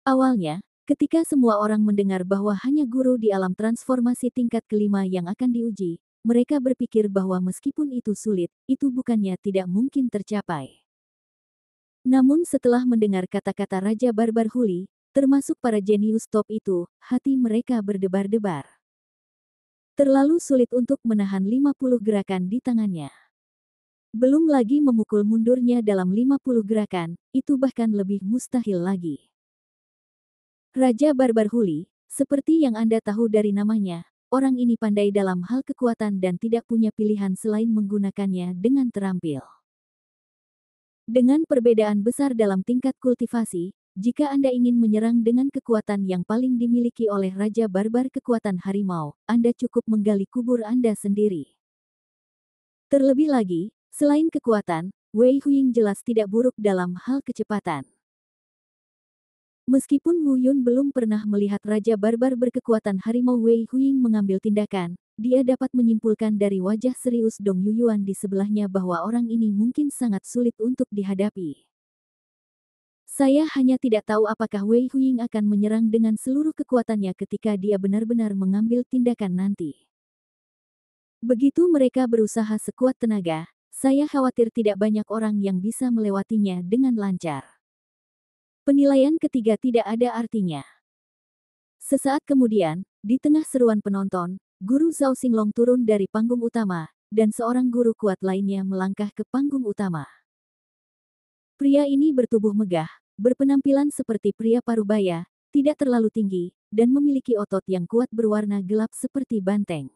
Awalnya, ketika semua orang mendengar bahwa hanya guru di alam transformasi tingkat kelima yang akan diuji, mereka berpikir bahwa meskipun itu sulit, itu bukannya tidak mungkin tercapai. Namun setelah mendengar kata-kata Raja Barbar Huli, termasuk para jenius top itu, hati mereka berdebar-debar. Terlalu sulit untuk menahan 50 gerakan di tangannya. Belum lagi memukul mundurnya dalam 50 gerakan, itu bahkan lebih mustahil lagi. Raja Barbar Huli, seperti yang Anda tahu dari namanya, orang ini pandai dalam hal kekuatan dan tidak punya pilihan selain menggunakannya dengan terampil. Dengan perbedaan besar dalam tingkat kultivasi, jika Anda ingin menyerang dengan kekuatan yang paling dimiliki oleh Raja Barbar kekuatan harimau, Anda cukup menggali kubur Anda sendiri. Terlebih lagi, selain kekuatan, Wei Huying jelas tidak buruk dalam hal kecepatan. Meskipun Wu Yun belum pernah melihat Raja Barbar berkekuatan harimau Wei Huying mengambil tindakan, dia dapat menyimpulkan dari wajah serius Dong Yuyuan di sebelahnya bahwa orang ini mungkin sangat sulit untuk dihadapi. Saya hanya tidak tahu apakah Wei Huying akan menyerang dengan seluruh kekuatannya ketika dia benar-benar mengambil tindakan nanti. Begitu mereka berusaha sekuat tenaga, saya khawatir tidak banyak orang yang bisa melewatinya dengan lancar. Penilaian ketiga tidak ada artinya. Sesaat kemudian, di tengah seruan penonton, Guru Zhao Xinglong turun dari panggung utama, dan seorang guru kuat lainnya melangkah ke panggung utama. Pria ini bertubuh megah, berpenampilan seperti pria parubaya, tidak terlalu tinggi, dan memiliki otot yang kuat berwarna gelap seperti banteng.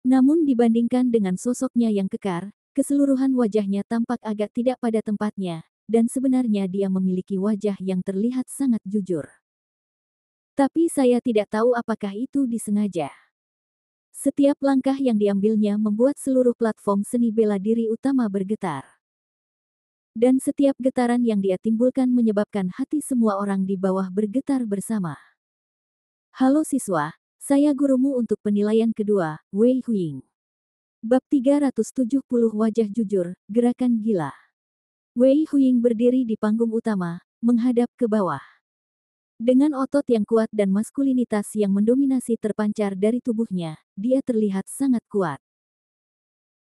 Namun dibandingkan dengan sosoknya yang kekar, keseluruhan wajahnya tampak agak tidak pada tempatnya, dan sebenarnya dia memiliki wajah yang terlihat sangat jujur. Tapi saya tidak tahu apakah itu disengaja. Setiap langkah yang diambilnya membuat seluruh platform seni bela diri utama bergetar. Dan setiap getaran yang dia timbulkan menyebabkan hati semua orang di bawah bergetar bersama. Halo siswa, saya gurumu untuk penilaian kedua, Wei Huying. Bab 370 Wajah Jujur, Gerakan Gila. Wei Huying berdiri di panggung utama, menghadap ke bawah. Dengan otot yang kuat dan maskulinitas yang mendominasi terpancar dari tubuhnya, dia terlihat sangat kuat.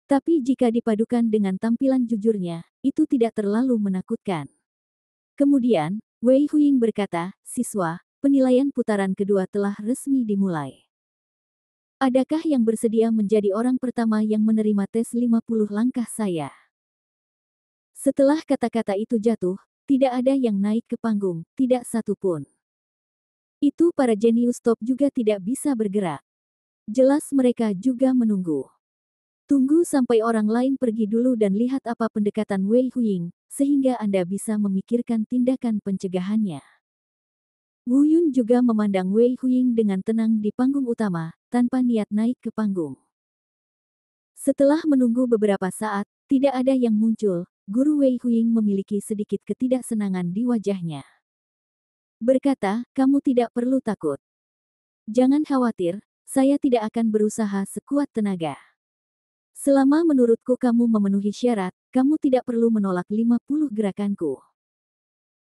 Tapi jika dipadukan dengan tampilan jujurnya, itu tidak terlalu menakutkan. Kemudian, Wei Huying berkata, siswa, penilaian putaran kedua telah resmi dimulai. Adakah yang bersedia menjadi orang pertama yang menerima tes 50 langkah saya? Setelah kata-kata itu jatuh, tidak ada yang naik ke panggung, tidak satu pun. Itu para jenius top juga tidak bisa bergerak. Jelas mereka juga menunggu. Tunggu sampai orang lain pergi dulu dan lihat apa pendekatan Wei Huiying, sehingga Anda bisa memikirkan tindakan pencegahannya. Wu Yun juga memandang Wei Huiying dengan tenang di panggung utama, tanpa niat naik ke panggung. Setelah menunggu beberapa saat, tidak ada yang muncul, Guru Wei Huiying memiliki sedikit ketidaksenangan di wajahnya. Berkata, kamu tidak perlu takut. Jangan khawatir, saya tidak akan berusaha sekuat tenaga. Selama menurutku kamu memenuhi syarat, kamu tidak perlu menolak 50 gerakanku.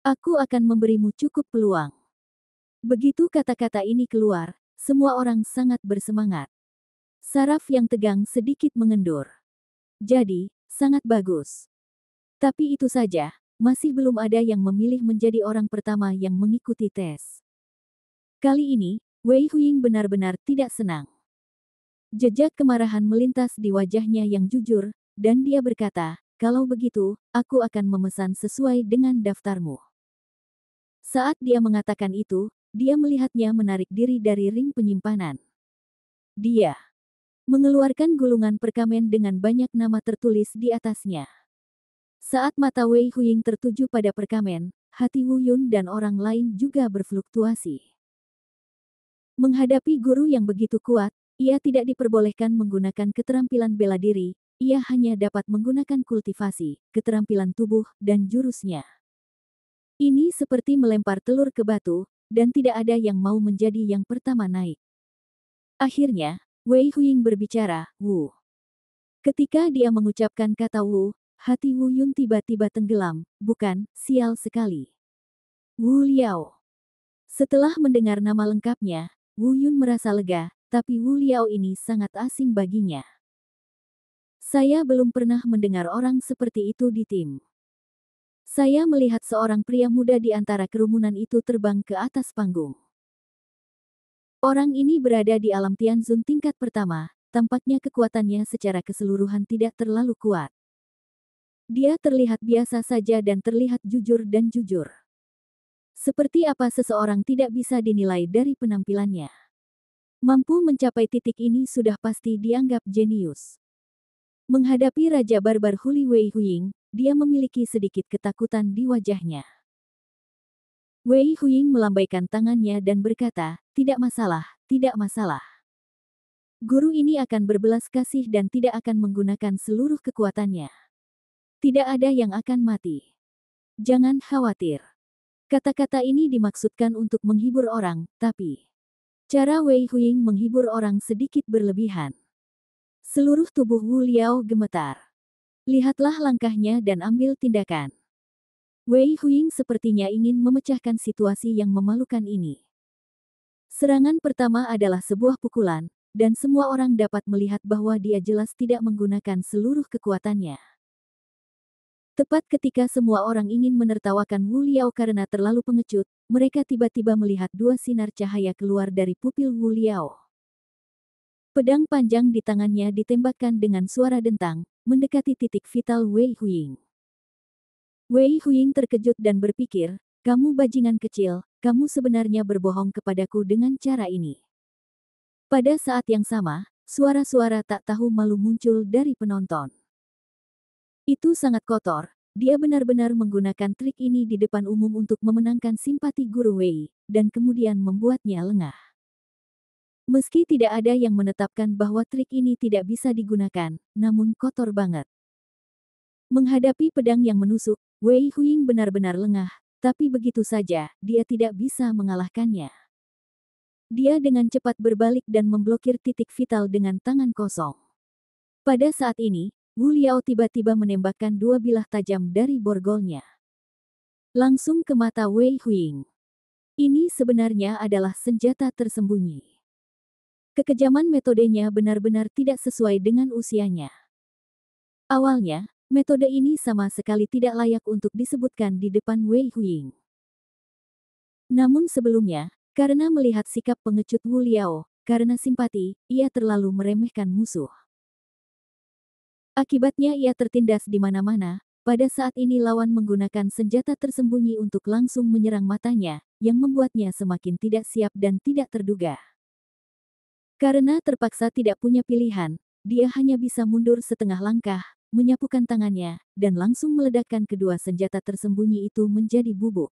Aku akan memberimu cukup peluang. Begitu kata-kata ini keluar, semua orang sangat bersemangat. Saraf yang tegang sedikit mengendur. Jadi, sangat bagus. Tapi itu saja, masih belum ada yang memilih menjadi orang pertama yang mengikuti tes. Kali ini, Wei Huiying benar-benar tidak senang. Jejak kemarahan melintas di wajahnya yang jujur, dan dia berkata, kalau begitu, aku akan memesan sesuai dengan daftarmu. Saat dia mengatakan itu, dia melihatnya menarik diri dari ring penyimpanan. Dia mengeluarkan gulungan perkamen dengan banyak nama tertulis di atasnya. Saat mata Wei Huiying tertuju pada perkamen, hati Wu Yun dan orang lain juga berfluktuasi. Menghadapi guru yang begitu kuat, ia tidak diperbolehkan menggunakan keterampilan bela diri, ia hanya dapat menggunakan kultivasi, keterampilan tubuh, dan jurusnya. Ini seperti melempar telur ke batu, dan tidak ada yang mau menjadi yang pertama naik. Akhirnya, Wei Huiying berbicara, Wu. Ketika dia mengucapkan kata Wu, hati Wu Yun tiba-tiba tenggelam, bukan, sial sekali. Wu Liao. Setelah mendengar nama lengkapnya, Wu Yun merasa lega, tapi Wu Liao ini sangat asing baginya. Saya belum pernah mendengar orang seperti itu di tim. Saya melihat seorang pria muda di antara kerumunan itu terbang ke atas panggung. Orang ini berada di alam Tianzun tingkat pertama, tampaknya kekuatannya secara keseluruhan tidak terlalu kuat. Dia terlihat biasa saja dan terlihat jujur dan jujur. Seperti apa seseorang tidak bisa dinilai dari penampilannya. Mampu mencapai titik ini sudah pasti dianggap jenius. Menghadapi Raja Barbar Huli Wei Huiying, dia memiliki sedikit ketakutan di wajahnya. Wei Huiying melambaikan tangannya dan berkata, tidak masalah, tidak masalah. Guru ini akan berbelas kasih dan tidak akan menggunakan seluruh kekuatannya. Tidak ada yang akan mati. Jangan khawatir. Kata-kata ini dimaksudkan untuk menghibur orang, tapi cara Wei Huiying menghibur orang sedikit berlebihan. Seluruh tubuh Wu Liao gemetar. Lihatlah langkahnya dan ambil tindakan. Wei Huiying sepertinya ingin memecahkan situasi yang memalukan ini. Serangan pertama adalah sebuah pukulan, dan semua orang dapat melihat bahwa dia jelas tidak menggunakan seluruh kekuatannya. Tepat ketika semua orang ingin menertawakan Wu Liao karena terlalu pengecut, mereka tiba-tiba melihat dua sinar cahaya keluar dari pupil Wu Liao. Pedang panjang di tangannya ditembakkan dengan suara dentang, mendekati titik vital Wei Huiying. Wei Huiying terkejut dan berpikir, kamu bajingan kecil, kamu sebenarnya berbohong kepadaku dengan cara ini. Pada saat yang sama, suara-suara tak tahu malu muncul dari penonton. Itu sangat kotor, dia benar-benar menggunakan trik ini di depan umum untuk memenangkan simpati Guru Wei, dan kemudian membuatnya lengah. Meski tidak ada yang menetapkan bahwa trik ini tidak bisa digunakan, namun kotor banget. Menghadapi pedang yang menusuk, Wei Huiying benar-benar lengah, tapi begitu saja, dia tidak bisa mengalahkannya. Dia dengan cepat berbalik dan memblokir titik vital dengan tangan kosong. Pada saat ini, Wu Liao tiba-tiba menembakkan dua bilah tajam dari borgolnya. Langsung ke mata Wei Huiying. Ini sebenarnya adalah senjata tersembunyi. Kekejaman metodenya benar-benar tidak sesuai dengan usianya. Awalnya, metode ini sama sekali tidak layak untuk disebutkan di depan Wei Huiying. Namun sebelumnya, karena melihat sikap pengecut Wu Liao, karena simpati, ia terlalu meremehkan musuh. Akibatnya ia tertindas di mana-mana. Pada saat ini lawan menggunakan senjata tersembunyi untuk langsung menyerang matanya, yang membuatnya semakin tidak siap dan tidak terduga. Karena terpaksa tidak punya pilihan, dia hanya bisa mundur setengah langkah, menyapukan tangannya, dan langsung meledakkan kedua senjata tersembunyi itu menjadi bubuk.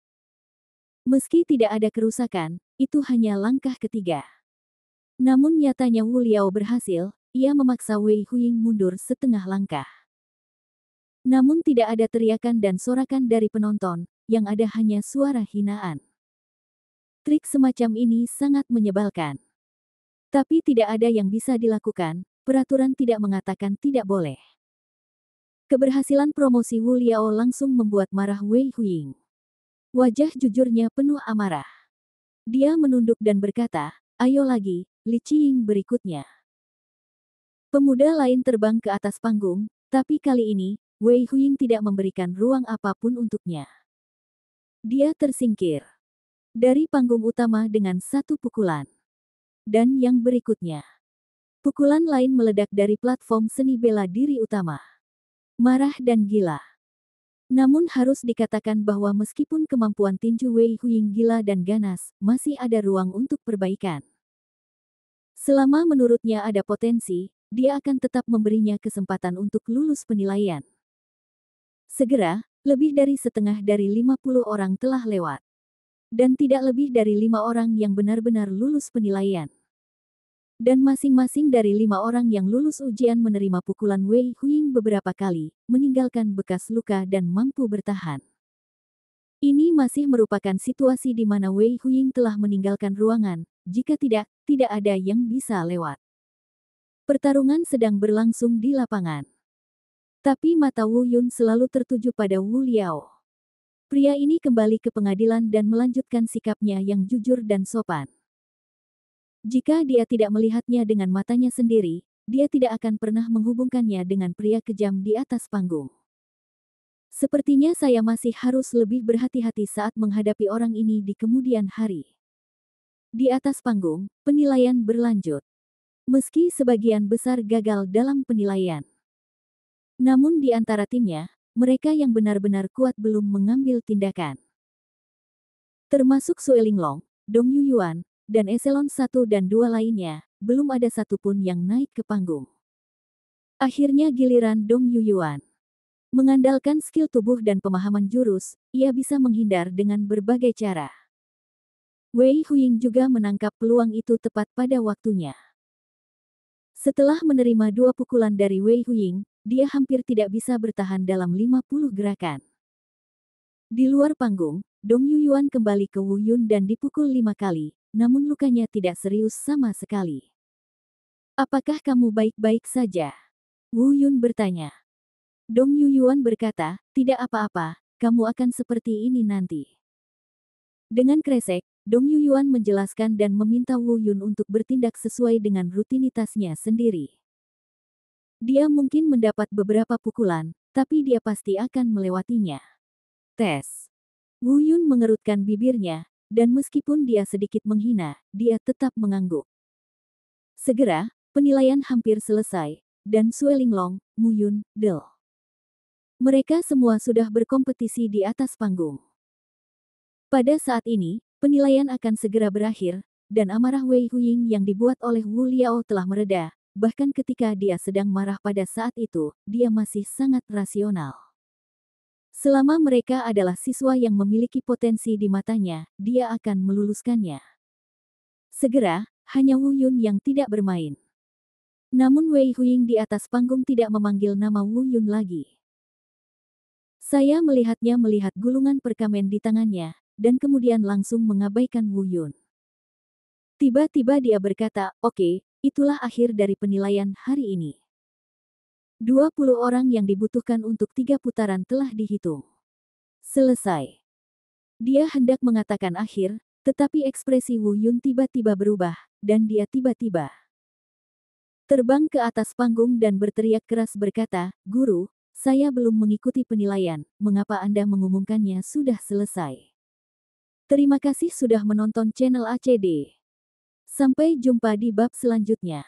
Meski tidak ada kerusakan, itu hanya langkah ketiga. Namun nyatanya Wu Liao berhasil, ia memaksa Wei Huiying mundur setengah langkah. Namun tidak ada teriakan dan sorakan dari penonton, yang ada hanya suara hinaan. Trik semacam ini sangat menyebalkan. Tapi tidak ada yang bisa dilakukan, peraturan tidak mengatakan tidak boleh. Keberhasilan promosi Wu Liao langsung membuat marah Wei Huiying. Wajah jujurnya penuh amarah. Dia menunduk dan berkata, "Ayo lagi, Li Qiying berikutnya." Pemuda lain terbang ke atas panggung, tapi kali ini, Wei Huiying tidak memberikan ruang apapun untuknya. Dia tersingkir dari panggung utama dengan satu pukulan. Dan yang berikutnya, pukulan lain meledak dari platform seni bela diri utama. Marah dan gila. Namun harus dikatakan bahwa meskipun kemampuan tinju Wei Huiying gila dan ganas, masih ada ruang untuk perbaikan. Selama menurutnya ada potensi, dia akan tetap memberinya kesempatan untuk lulus penilaian. Segera, lebih dari setengah dari 50 orang telah lewat. Dan tidak lebih dari 5 orang yang benar-benar lulus penilaian. Dan masing-masing dari 5 orang yang lulus ujian menerima pukulan Wei Huiying beberapa kali, meninggalkan bekas luka dan mampu bertahan. Ini masih merupakan situasi di mana Wei Huiying telah meninggalkan ruangan, jika tidak, tidak ada yang bisa lewat. Pertarungan sedang berlangsung di lapangan. Tapi mata Wu Yun selalu tertuju pada Wu Liao. Pria ini kembali ke pengadilan dan melanjutkan sikapnya yang jujur dan sopan. Jika dia tidak melihatnya dengan matanya sendiri, dia tidak akan pernah menghubungkannya dengan pria kejam di atas panggung. Sepertinya saya masih harus lebih berhati-hati saat menghadapi orang ini di kemudian hari. Di atas panggung, penilaian berlanjut. Meski sebagian besar gagal dalam penilaian. Namun di antara timnya, mereka yang benar-benar kuat belum mengambil tindakan. Termasuk Sue Linglong, Dong Yuyuan, dan eselon 1 dan 2 lainnya, belum ada satupun yang naik ke panggung. Akhirnya giliran Dong Yuyuan. Mengandalkan skill tubuh dan pemahaman jurus, ia bisa menghindar dengan berbagai cara. Wei Huiying juga menangkap peluang itu tepat pada waktunya. Setelah menerima 2 pukulan dari Wei Huiying, dia hampir tidak bisa bertahan dalam 50 gerakan. Di luar panggung, Dong Yuyuan kembali ke Wu Yun dan dipukul 5 kali, namun lukanya tidak serius sama sekali. "Apakah kamu baik-baik saja?" Wu Yun bertanya. Dong Yuyuan berkata, "Tidak apa-apa, kamu akan seperti ini nanti." Dengan kresek, Dong Yuyuan menjelaskan dan meminta Wu Yun untuk bertindak sesuai dengan rutinitasnya sendiri. Dia mungkin mendapat beberapa pukulan, tapi dia pasti akan melewatinya. Tes. Wu Yun mengerutkan bibirnya, dan meskipun dia sedikit menghina, dia tetap mengangguk. Segera, penilaian hampir selesai, dan Sue Linglong, Mu Yun, Del. Mereka semua sudah berkompetisi di atas panggung. Pada saat ini, penilaian akan segera berakhir, dan amarah Wei Huiying yang dibuat oleh Wu Liao telah mereda, bahkan ketika dia sedang marah pada saat itu, dia masih sangat rasional. Selama mereka adalah siswa yang memiliki potensi di matanya, dia akan meluluskannya. Segera, hanya Wu Yun yang tidak bermain. Namun Wei Huiying di atas panggung tidak memanggil nama Wu Yun lagi. Saya melihatnya melihat gulungan perkamen di tangannya, dan kemudian langsung mengabaikan Wu Yun. Tiba-tiba dia berkata, "Oke, itulah akhir dari penilaian hari ini. 20 orang yang dibutuhkan untuk 3 putaran telah dihitung. Selesai." Dia hendak mengatakan akhir, tetapi ekspresi Wu Yun tiba-tiba berubah, dan dia tiba-tiba terbang ke atas panggung dan berteriak keras berkata, "Guru, saya belum mengikuti penilaian, mengapa Anda mengumumkannya sudah selesai?" Terima kasih sudah menonton channel ACD. Sampai jumpa di bab selanjutnya.